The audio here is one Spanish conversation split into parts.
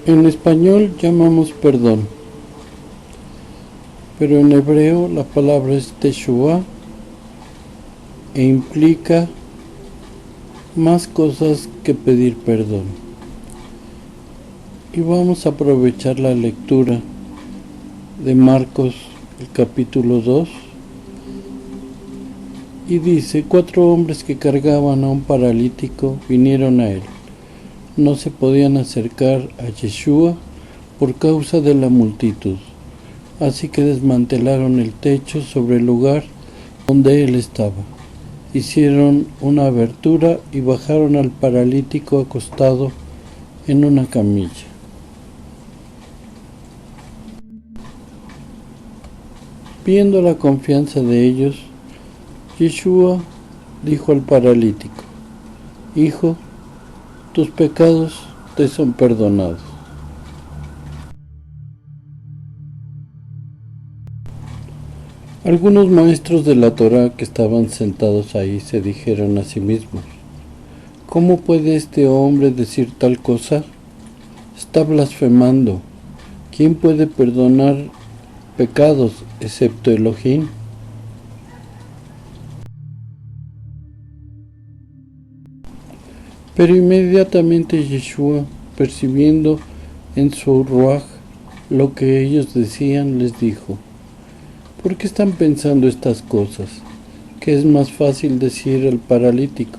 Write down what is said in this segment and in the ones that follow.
En español llamamos perdón, pero en hebreo la palabra es teshuvah e implica más cosas que pedir perdón. Y vamos a aprovechar la lectura de Marcos, el capítulo 2, y dice: 4 hombres que cargaban a un paralítico vinieron a él. No se podían acercar a Yeshua por causa de la multitud, así que desmantelaron el techo sobre el lugar donde él estaba. Hicieron una abertura y bajaron al paralítico acostado en una camilla. Viendo la confianza de ellos, Yeshua dijo al paralítico: Hijo, tus pecados te son perdonados. Algunos maestros de la Torá que estaban sentados ahí se dijeron a sí mismos: ¿cómo puede este hombre decir tal cosa? Está blasfemando. ¿Quién puede perdonar pecados excepto Elohim? Pero inmediatamente Yeshua, percibiendo en su ruaj lo que ellos decían, les dijo: ¿por qué están pensando estas cosas? ¿Qué es más fácil decir al paralítico: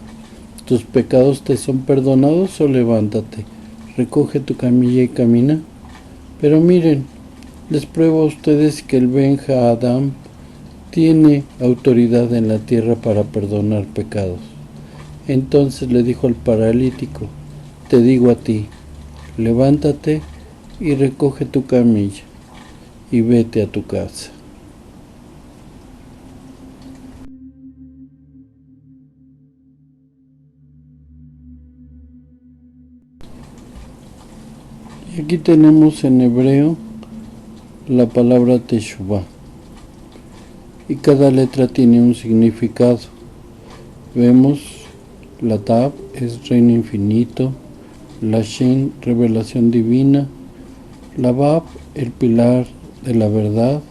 tus pecados te son perdonados, o levántate, recoge tu camilla y camina? Pero miren, les pruebo a ustedes que el Ben Ha-Adam tiene autoridad en la tierra para perdonar pecados. Entonces le dijo al paralítico: te digo a ti, levántate y recoge tu camilla y vete a tu casa. Y aquí tenemos en hebreo la palabra teshuvah, y cada letra tiene un significado. Vemos: la Tav es reino infinito, la Shin, revelación divina, la Vav, el pilar de la verdad,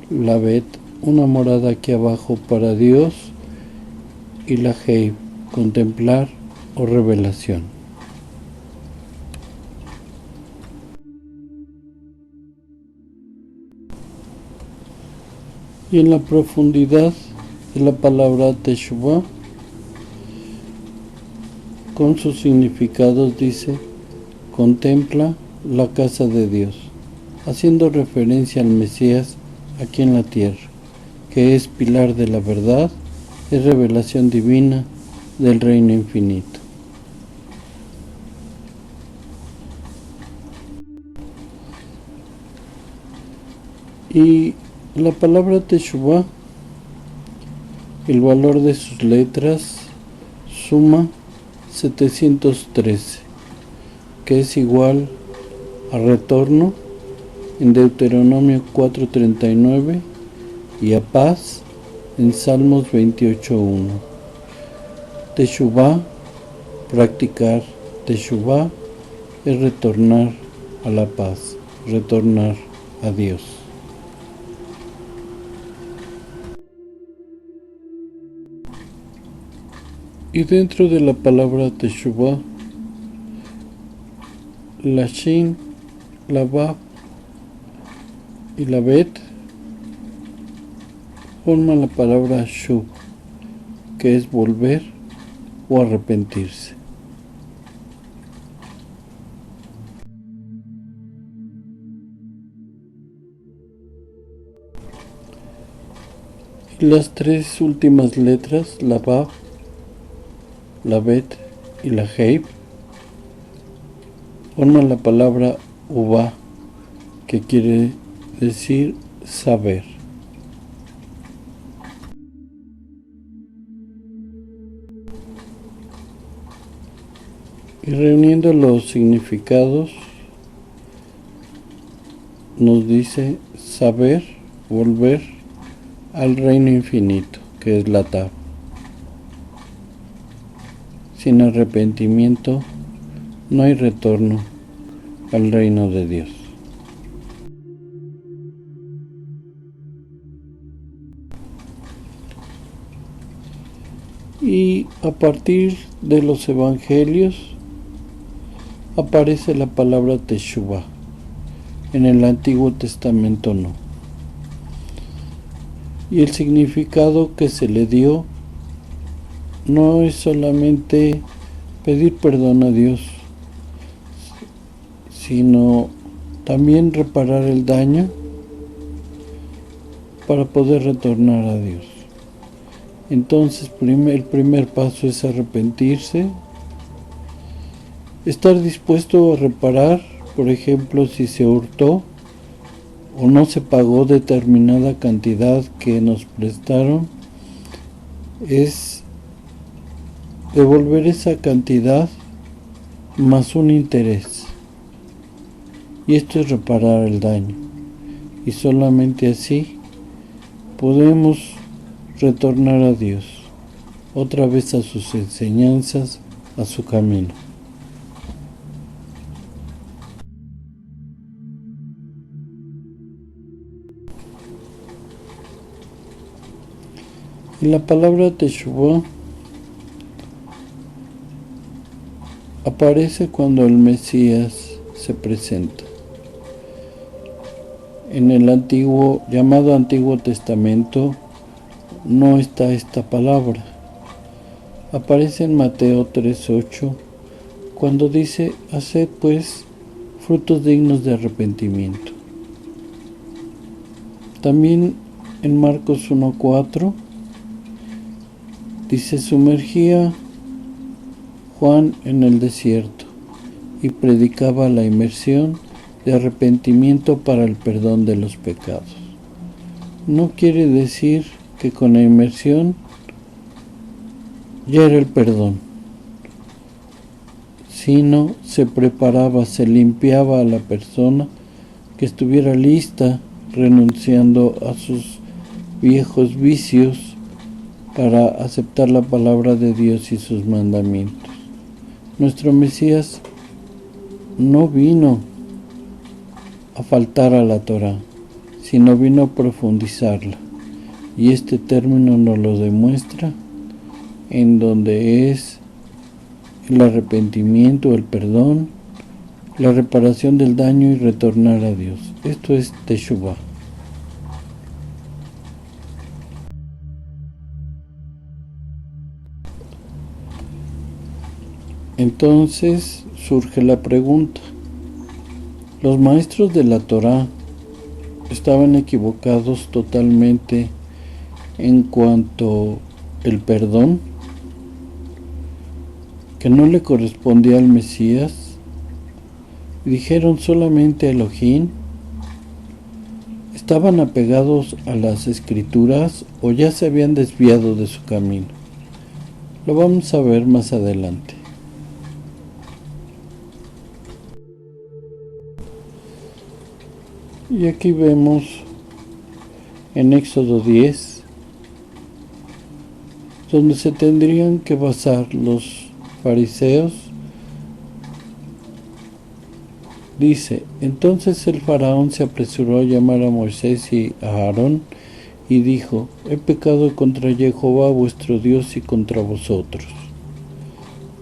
la Bet, una morada aquí abajo para Dios, y la Hei, contemplar o revelación. Y en la profundidad de la palabra teshuvah, con sus significados, dice: contempla la casa de Dios, haciendo referencia al Mesías aquí en la tierra, que es pilar de la verdad, es revelación divina del reino infinito. Y la palabra teshuvah, el valor de sus letras suma 713, que es igual a retorno en Deuteronomio 4:39 y a paz en Salmos 28:1. Teshuvah, practicar teshuvah, es retornar a la paz, retornar a Dios. Y dentro de la palabra teshuvah, la Shin, la Vav y la Bet forman la palabra shuv, que es volver o arrepentirse. Y las 3 últimas letras, la Vav, la Bet y la Hei, forman la palabra Ubá, que quiere decir saber. Y reuniendo los significados, nos dice: saber, volver al reino infinito, que es la Tav. Sin arrepentimiento no hay retorno, al reino de Dios. Y a partir de los evangelios aparece la palabra Teshuvah. En el Antiguo Testamento no. Y el significado que se le dio no es solamente pedir perdón a Dios, sino también reparar el daño para poder retornar a Dios. Entonces, el primer paso es arrepentirse, estar dispuesto a reparar, por ejemplo, si se hurtó o no se pagó determinada cantidad que nos prestaron, es devolver esa cantidad más un interés. Y esto es reparar el daño. Y solamente así podemos retornar a Dios, otra vez a sus enseñanzas, a su camino. Y la palabra Teshuvah aparece cuando el Mesías se presenta. En el llamado Antiguo Testamento no está esta palabra. Aparece en Mateo 3:8 cuando dice: haced pues frutos dignos de arrepentimiento. También en Marcos 1:4 dice: sumergía Juan en el desierto y predicaba la inmersión de arrepentimiento para el perdón de los pecados. No quiere decir que con la inmersión ya era el perdón, sino se preparaba, se limpiaba a la persona que estuviera lista, renunciando a sus viejos vicios para aceptar la palabra de Dios y sus mandamientos. Nuestro Mesías no vino a faltar a la Torá, sino vino a profundizarla. Y este término nos lo demuestra en donde es el arrepentimiento, el perdón, la reparación del daño y retornar a Dios. Esto es Teshuvah. Entonces surge la pregunta: ¿los maestros de la Torá estaban equivocados totalmente en cuanto al perdón, que no le correspondía al Mesías? ¿Dijeron solamente a Elohim? ¿Estaban apegados a las escrituras o ya se habían desviado de su camino? Lo vamos a ver más adelante. Y aquí vemos en Éxodo 10, donde se tendrían que basar los fariseos. Dice: entonces el faraón se apresuró a llamar a Moisés y a Aarón y dijo: he pecado contra Jehová vuestro Dios y contra vosotros.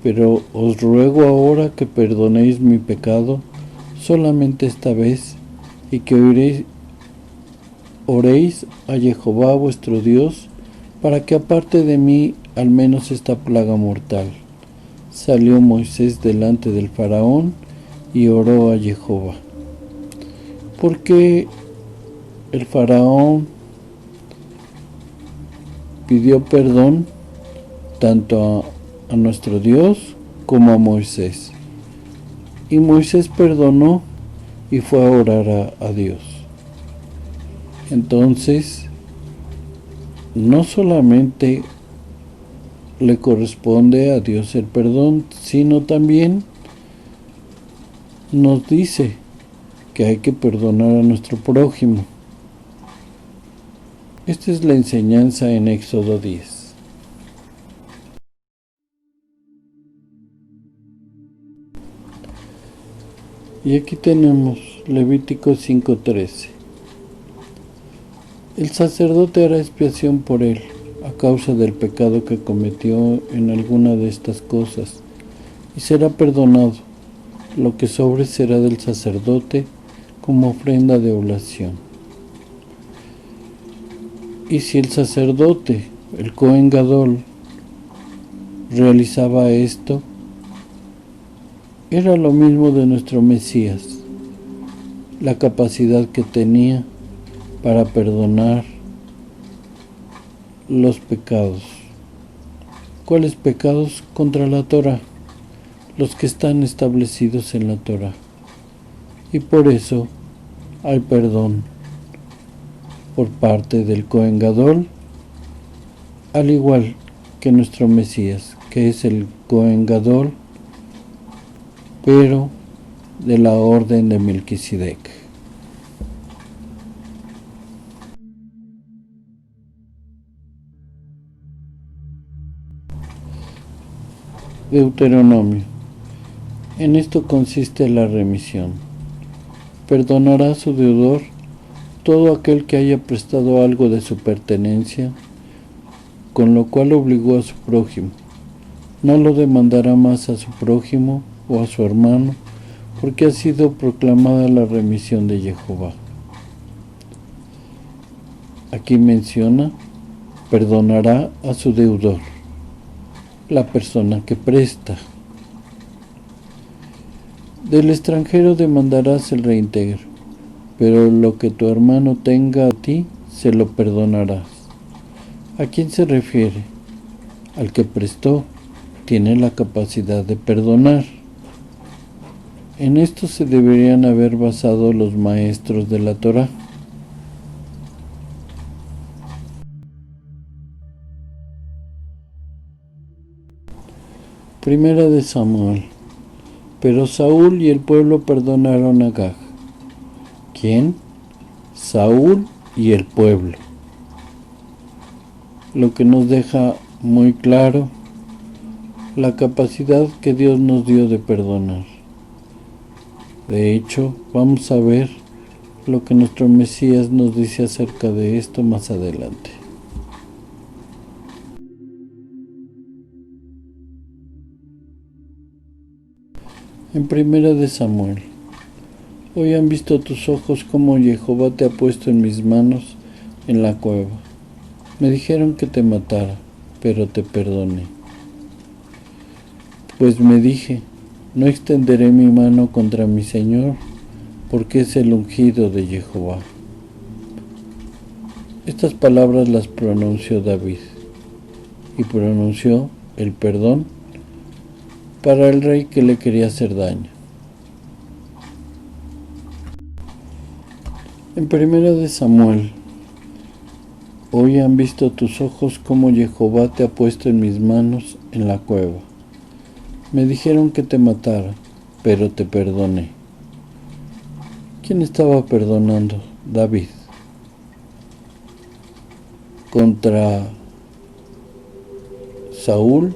Pero os ruego ahora que perdonéis mi pecado solamente esta vez, y que oréis a Jehová vuestro Dios para que aparte de mí al menos esta plaga mortal. Salió Moisés delante del faraón y oró a Jehová. Porque el faraón pidió perdón tanto a nuestro Dios como a Moisés. Y Moisés perdonó y fue a orar a Dios. Entonces, no solamente le corresponde a Dios el perdón, sino también nos dice que hay que perdonar a nuestro prójimo. Esta es la enseñanza en Éxodo 10. Y aquí tenemos Levítico 5:13. El sacerdote hará expiación por él, a causa del pecado que cometió en alguna de estas cosas, y será perdonado. Lo que sobre será del sacerdote como ofrenda de oblación. Y si el sacerdote, el Cohen Gadol, realizaba esto, era lo mismo de nuestro Mesías, la capacidad que tenía para perdonar los pecados. ¿Cuáles pecados? Contra la Torah, los que están establecidos en la Torah. Y por eso hay perdón por parte del Cohen Gadol, al igual que nuestro Mesías, que es el Cohen Gadol, pero de la orden de Melquisedec. Deuteronomio. En esto consiste la remisión. Perdonará a su deudor todo aquel que haya prestado algo de su pertenencia, con lo cual obligó a su prójimo. No lo demandará más a su prójimo o a su hermano, porque ha sido proclamada la remisión de Jehová. Aquí menciona, perdonará a su deudor, la persona que presta. Del extranjero demandarás el reintegro, pero lo que tu hermano tenga a ti, se lo perdonarás. ¿A quién se refiere? Al que prestó, tiene la capacidad de perdonar. En esto se deberían haber basado los maestros de la Torá. Primera de Samuel. Pero Saúl y el pueblo perdonaron a Agag. ¿Quién? Saúl y el pueblo. Lo que nos deja muy claro la capacidad que Dios nos dio de perdonar. De hecho, vamos a ver lo que nuestro Mesías nos dice acerca de esto más adelante. En Primera de Samuel. Hoy han visto tus ojos cómo Jehová te ha puesto en mis manos en la cueva. Me dijeron que te matara, pero te perdoné. Pues me dije, no extenderé mi mano contra mi Señor, porque es el ungido de Jehová. Estas palabras las pronunció David, y pronunció el perdón para el rey que le quería hacer daño. En Primera de Samuel. Hoy han visto tus ojos cómo Jehová te ha puesto en mis manos en la cueva. Me dijeron que te matara, pero te perdoné. ¿Quién estaba perdonando? David. Contra Saúl,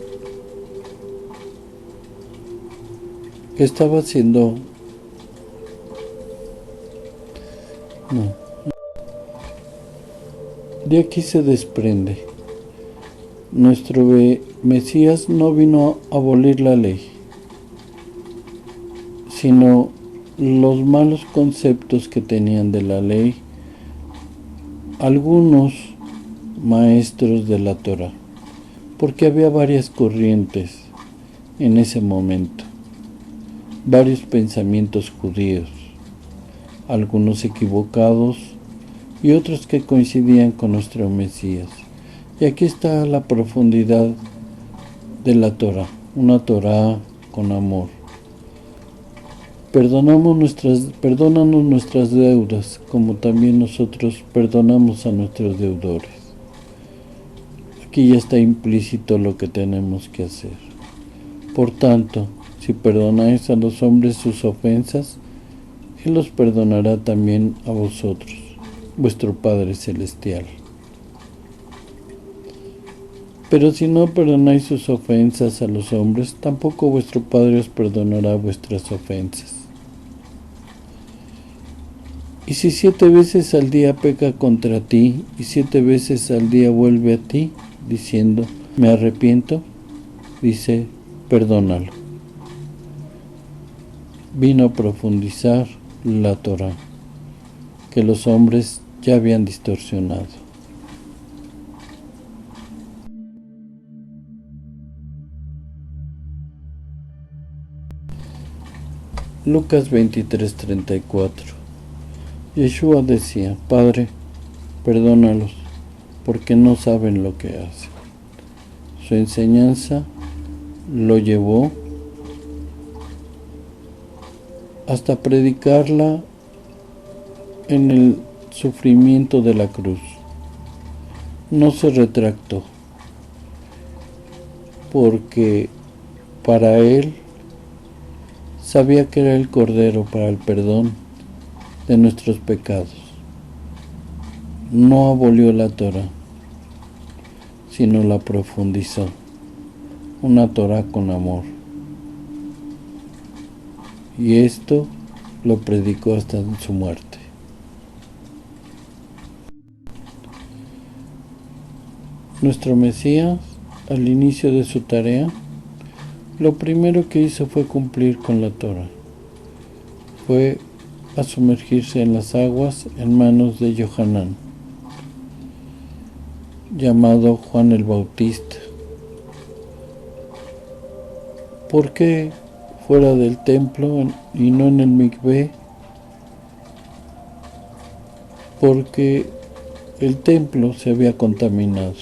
que estaba haciendo... No. De aquí se desprende. Nuestro Mesías no vino a abolir la ley, sino los malos conceptos que tenían de la ley algunos maestros de la Torá, porque había varias corrientes en ese momento, varios pensamientos judíos, algunos equivocados y otros que coincidían con nuestro Mesías. Y aquí está la profundidad de la Torá, una Torá con amor. Perdónanos nuestras deudas, como también nosotros perdonamos a nuestros deudores. Aquí ya está implícito lo que tenemos que hacer. Por tanto, si perdonáis a los hombres sus ofensas, Él los perdonará también a vosotros, vuestro Padre Celestial. Pero si no perdonáis sus ofensas a los hombres, tampoco vuestro Padre os perdonará vuestras ofensas. Y si 7 veces al día peca contra ti, y 7 veces al día vuelve a ti, diciendo, me arrepiento, dice, perdónalo. Vino a profundizar la Torá, que los hombres ya habían distorsionado. Lucas 23:34. Yeshua decía, Padre, perdónalos, porque no saben lo que hacen. Su enseñanza lo llevó hasta predicarla en el sufrimiento de la cruz. No se retractó, porque para él sabía que era el Cordero para el perdón de nuestros pecados. No abolió la Torá, sino la profundizó. Una Torá con amor. Y esto lo predicó hasta su muerte. Nuestro Mesías, al inicio de su tarea, lo primero que hizo fue cumplir con la Torá. Fue a sumergirse en las aguas en manos de Yohanan, llamado Juan el Bautista. ¿Por qué fuera del templo y no en el mikvé? Porque el templo se había contaminado.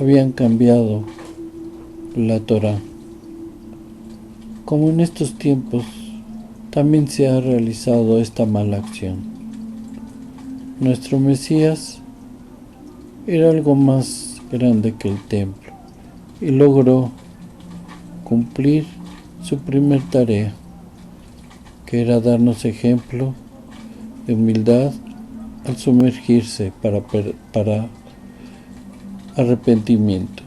Habían cambiado la Torá. Como en estos tiempos también se ha realizado esta mala acción. Nuestro Mesías era algo más grande que el templo y logró cumplir su primer tarea, que era darnos ejemplo de humildad al sumergirse para arrepentimiento.